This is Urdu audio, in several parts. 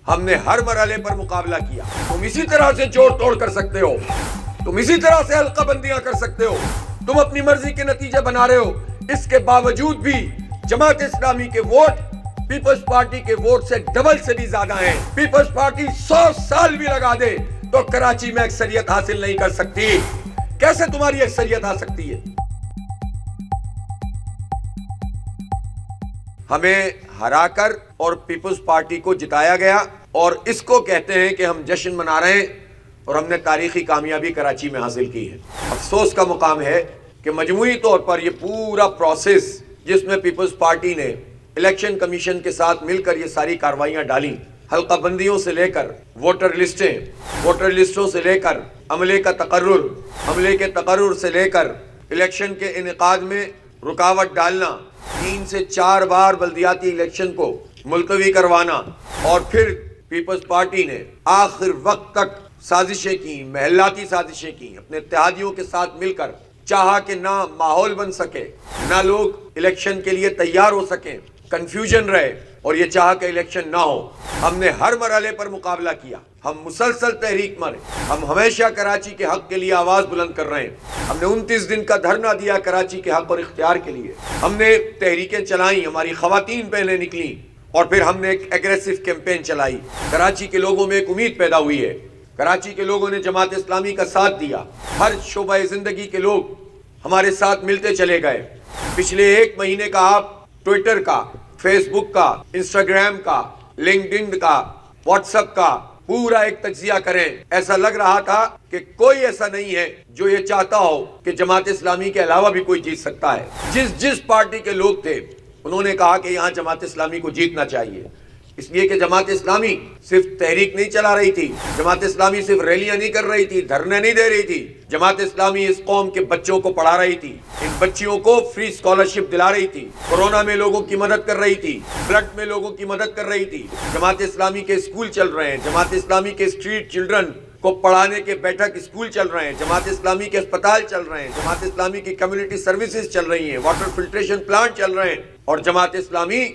ہم نے ہر مرحلے پر مقابلہ کیا. تم اسی طرح سے جوڑ توڑ کر سکتے ہو, تم اسی طرح سے حلقہ بندیاں کر سکتے ہو, تم اپنی مرضی کے نتیجے بنا رہے ہو. اس کے باوجود بھی جماعت اسلامی کے ووٹ پیپلز پارٹی کے ووٹ سے ڈبل سے بھی زیادہ ہیں. پیپلز پارٹی 100 سال بھی لگا دے تو کراچی میں اکثریت حاصل نہیں کر سکتی. کیسے تمہاری اکثریت آ سکتی ہے؟ ہمیں ہرا کر اور پیپلز پارٹی کو جتایا گیا, اور اس کو کہتے ہیں کہ ہم جشن منا رہے ہیں اور ہم نے تاریخی کامیابی کراچی میں حاصل کی ہے. افسوس کا مقام ہے کہ مجموعی طور پر یہ پورا پروسیس جس میں پیپلز پارٹی نے الیکشن کمیشن کے ساتھ مل کر یہ ساری کارروائیاں ڈالیں, حلقہ بندیوں سے لے کر ووٹر لسٹیں, ووٹر لسٹوں سے لے کر عملے کا تقرر, عملے کے تقرر سے لے کر الیکشن کے انعقاد میں رکاوٹ ڈالنا, 3 سے 4 بار بلدیاتی الیکشن کو ملتوی کروانا, اور پھر پیپلز پارٹی نے آخر وقت تک سازشیں کی, محلاتی سازشیں کی, اپنے اتحادیوں کے ساتھ مل کر چاہا کہ نہ ماحول بن سکے, نہ لوگ الیکشن کے لیے تیار ہو سکیں, کنفیوژن رہے, اور یہ چاہا کہ الیکشن نہ ہو. ہم نے ہر مرحلے پر مقابلہ کیا, ہم مسلسل تحریک مارے, ہم ہمیشہ کراچی کے حق کے لیے آواز بلند کر رہے ہیں. ہم نے 29 دن کا دھرنا دیا کراچی کے حق اور اختیار کے لیے. ہم نے تحریکیں چلائیں, ہماری خواتین بہنیں نکلیں, اور پھر ہم نے ایک ایگریسو کیمپین چلائی. کراچی کے لوگوں میں ایک امید پیدا ہوئی ہے. کراچی کے لوگوں نے جماعت اسلامی کا ساتھ دیا. ہر شعبہ زندگی کے لوگ ہمارے ساتھ ملتے چلے گئے. پچھلے 1 مہینے کا آپ ٹویٹر کا, فیس بک کا, انسٹاگرام کا, لنکڈ کا, واٹس ایپ کا پورا ایک تجزیہ کریں. ایسا لگ رہا تھا کہ کوئی ایسا نہیں ہے جو یہ چاہتا ہو کہ جماعت اسلامی کے علاوہ بھی کوئی جیت سکتا ہے. جس پارٹی کے لوگ تھے انہوں نے کہا کہ یہاں جماعت اسلامی کو جیتنا چاہیے, اس لیے کہ جماعت اسلامی صرف تحریک نہیں چلا رہی تھی, جماعت اسلامی صرف ریلیاں نہیں کر رہی تھی, دھرنے نہیں دے رہی تھی. جماعت اسلامی اس قوم کے بچوں کو پڑھا رہی تھی, ان بچیوں کو فری اسکالرشپ دلا رہی تھی, کورونا میں لوگوں کی مدد کر رہی تھی, فلڈ میں لوگوں کی مدد کر رہی تھی. جماعت اسلامی کے اسکول چل رہے ہیں, جماعت اسلامی کے اسٹریٹ چلڈرن کو پڑھانے کے بیٹھک اسکول چل رہے ہیں, جماعت اسلامی کے اسپتال چل رہے ہیں, جماعت اسلامی کی کمیونٹی سروسز چل رہی ہیں, واٹر فلٹریشن پلانٹ چل رہے ہیں, اور جماعت اسلامی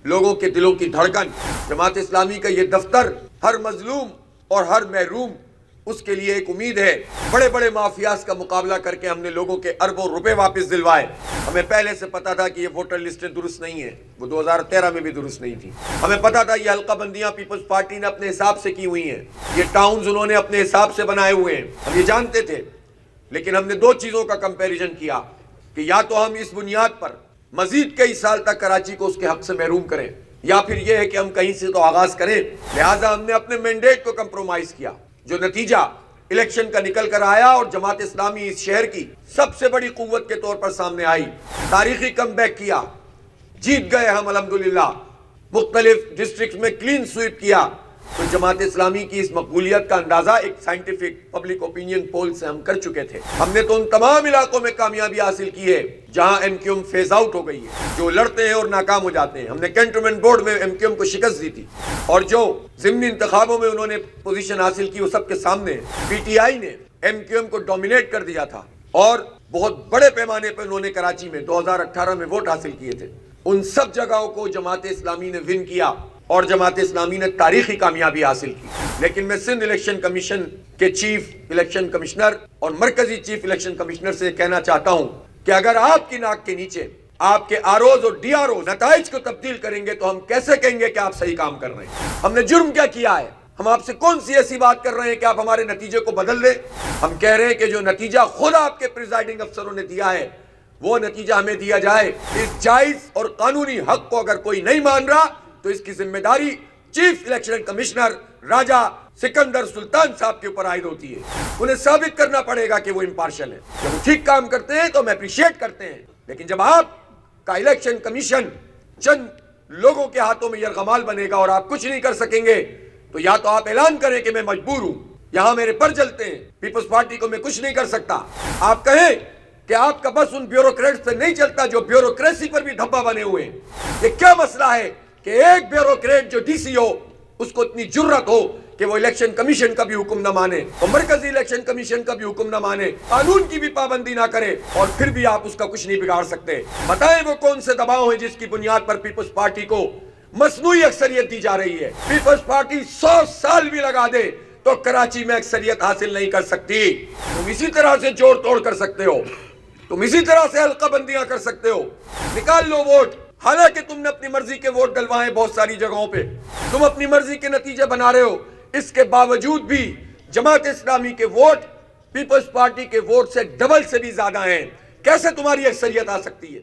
لوگوں کے دلوں کی دھڑکن. جماعت اسلامی کا یہ دفتر ہر مظلوم اور ہر محروم اس کے لیے ایک امید ہے. بڑے بڑے مافیاز کا مقابلہ کر کے ہم نے لوگوں کے اربوں روپے واپس دلوائے. ہمیں پہلے سے پتا تھا کہ یہ ووٹر لسٹیں درست نہیں ہیں, وہ 2013 میں بھی درست نہیں تھی. ہمیں پتا تھا یہ حلقہ بندیاں پیپلز پارٹی نے اپنے حساب سے کی ہوئی ہیں, یہ ٹاؤنز انہوں نے اپنے حساب سے بنائے ہوئے ہیں, ہم یہ جانتے تھے. لیکن ہم نے 2 چیزوں کا کمپیریزن کیا کہ یا تو ہم اس بنیاد پر مزید کئی سال تک کراچی کو اس کے حق سے محروم کریں, یا پھر یہ ہے کہ ہم کہیں سے تو آغاز کریں. لہٰذا ہم نے اپنے مینڈیٹ کو کمپرومائز کیا. جو نتیجہ الیکشن کا نکل کر آیا اور جماعت اسلامی اس شہر کی سب سے بڑی قوت کے طور پر سامنے آئی, تاریخی کم بیک کیا, جیت گئے ہم الحمدللہ, مختلف ڈسٹرکٹ میں کلین سویپ کیا. تو جماعت اسلامی کی اس مقبولیت کا اندازہ ایک سائنٹیفک پبلک اوپینین پول سے ہم کر چکے تھے. ہم نے تو ان تمام علاقوں میں کامیابی حاصل کی ہے جہاں M Q M phase out ہو گئی ہے, جو لڑتے ہیں اور ناکام ہو جاتے ہیں. ہم نے کینٹونمنٹ بورڈ میں ایم کیو ایم کو شکست دی تھی, اور جو ضمنی انتخابوں میں انہوں نے پوزیشن حاصل کی وہ سب کے سامنے. پی ٹی آئی نے ایم کیو ایم کو ڈومینیٹ کر دیا تھا, اور بہت بڑے پیمانے پر انہوں نے کراچی میں 2018 میں ووٹ حاصل کیے تھے. ان سب جگہوں کو جماعت اسلامی نے ون کیا, اور جماعت اسلامی نے تاریخی کامیابی حاصل کی. لیکن میں سندھ الیکشن کمیشن کے چیف الیکشن کمشنر اور مرکزی چیف الیکشن کمشنر سے کہنا چاہتا ہوں کہ اگر آپ کی ناک کے نیچے آپ کے آر اوز اور ڈی آر او نتائج کو تبدیل کریں گے تو ہم کیسے کہیں گے کہ آپ صحیح کام کر رہے ہیں؟ ہم نے جرم کیا کیا ہے؟ ہم آپ سے کون سی ایسی بات کر رہے ہیں کہ آپ ہمارے نتیجے کو بدل دیں؟ ہم کہہ رہے ہیں کہ جو نتیجہ خود آپ کے پریزائڈنگ افسروں نے دیا ہے وہ نتیجہ ہمیں دیا جائے. اس جائز اور قانونی حق کو اگر کوئی نہیں مان رہا تو اس کی ذمہ داری چیف الیکشن کمشنر راجہ سکندر سلطان صاحب کے اوپر عائد ہوتی ہے. انہیں ثابت کرنا پڑے گا کہ وہ امپارشل ہے. جب وہ ٹھیک کام کرتے ہیں تو ہم اپریشیٹ کرتے ہیں, لیکن جب آپ کا الیکشن کمیشن چند لوگوں کے ہاتھوں میں یرغمال بنے گا اور آپ کچھ نہیں کر سکیں گے, تو یا تو آپ اعلان کریں کہ میں مجبور ہوں, یہاں میرے پر جلتے ہیں, پیپلز پارٹی کو میں کچھ نہیں کر سکتا. آپ کہیں کہ آپ کا بس ان بیوروکریٹس پہ نہیں چلتا جو بیوروکریسی پر بھی دھبا بنے ہوئے ہیں. یہ کیا مسئلہ ہے کہ ایک بیوروکریٹ جو ڈی سی ہو اس کو اتنی جرت ہو کہ وہ الیکشن کمیشن کا بھی حکم نہ مانے, اور مرکزی الیکشن کمیشن کا بھی حکم نہ مانے, قانون کی بھی پابندی نہ کرے, اور پھر بھی آپ اس کا کچھ نہیں بگاڑ سکتے. بتائیں وہ کون سے دباؤ ہیں جس کی بنیاد پر پیپلز پارٹی کو مصنوعی اکثریت دی جا رہی ہے. پیپلز پارٹی 100 سال بھی لگا دے تو کراچی میں اکثریت حاصل نہیں کر سکتی. تم اسی طرح سے جوڑ توڑ کر سکتے ہو, تم اسی طرح سے حلقہ بندیاں کر سکتے ہو, نکال لو ووٹ. حالانکہ تم نے اپنی مرضی کے ووٹ ڈلوائے بہت ساری جگہوں پہ, تم اپنی مرضی کے نتیجے بنا رہے ہو. اس کے باوجود بھی جماعت اسلامی کے ووٹ پیپلز پارٹی کے ووٹ سے ڈبل سے بھی زیادہ ہیں. کیسے تمہاری اکثریت آ سکتی ہے؟